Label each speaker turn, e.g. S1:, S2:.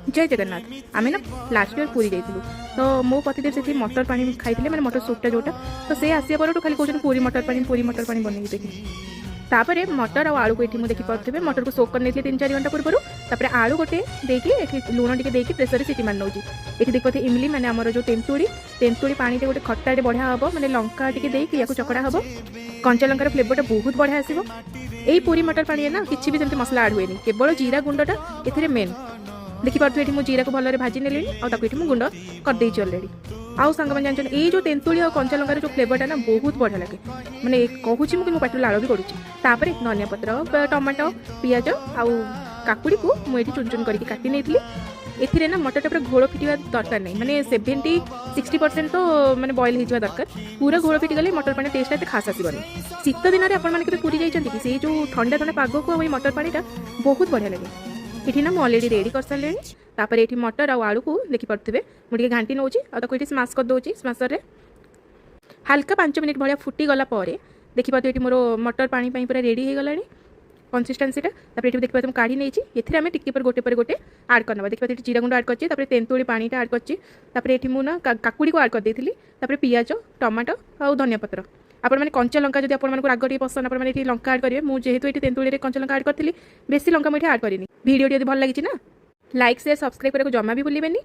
S1: जय जगन्नाथ। आम ना लास्ट ईयर पूरी जाइलु तो मो पतिदेव से मटर पानी खाई मैंने मटर सूपटा जोटा तो से आसिया पर खाली कहते पूरी मटर पानी बनई देखी तापर मटर और आलू को ये मुझे देखिपे मटर को सोक कर 3-4 घंटा पूर्व तापर आलू गोटे देकी लुण टे देकी प्रेसर सीटी मार नौ ये देखते इमली मैंने आमर जो तेंतुड़ी पानी गोटे खट्टा बढ़िया हम मैंने लंका टे देकी या चकड़ा हम कंचा लंकार फ्लेवरटा बहुत बढ़िया आसो। यही पूरी मटर पानी ना किसी भी जमी मसला आड हुए केवल जीरा गुंडटा ये मेन देखिपे ये जीरा को भलरे भाजी ने मुझे गुंड करदे अलरेडी आउ सांग मैंने जानते ये जो तेंतुड़ी और कंचा लंकार जो फ्लेवरटा ना बहुत बढ़िया लगे मैंने कहूँ कि मो पाटी लाड़ भी करुच्ची तापर धनिया पत्र टमाटो पियाज आउ काकुड़ी को मुझे चुन चुन करके काटी नहीं एथिरे ना मटरटा पूरा घोल फिटिया दरकार नहीं माने 70-60% तो माने बॉयल हो दरकार पूरा घोल फिटी गले मटर पानी टेस्ट एते खास आसबनी। शीत दिन में आपण मैंने पूरी जाइछंती कि से जो ठंडा ठंडा पाग को मटर पानीटा बहुत बढ़िया लगे। ये ना मुझे अलरेडी रेडी कर सारे तापर ये मटर और आलू को देखी पारे मुझे घाटी नौची और स्माश कर दूसरी स्माशर हल्का 5 मिनिट भाया फुटी गला देखी पारे ये मोर मटर पानी पूरा रेडी हो गला कंसिस्टेंसीटा तापर ये देखिए काढ़ी नहीं ये आम टिके पर गोटे आड करना देखिए जीरा गुंड आड कर तेंतुड़ी पानीटा आड कर ये मुझे काकुड़ी को आड कर देती पियाज टमाटो और धनिया पत्र आपण मैंने कंचा लंका जब आप राग टे पसंद आप लंका आड करेंगे मुझे जेहेतु ये तेंतुड़ी कंचा लंका आड करी बेसी लंका मुझे आड करी भिडियो भल लगी ना लाइक शेयर सब्सक्राइब करने को जमा भी भूलें रही।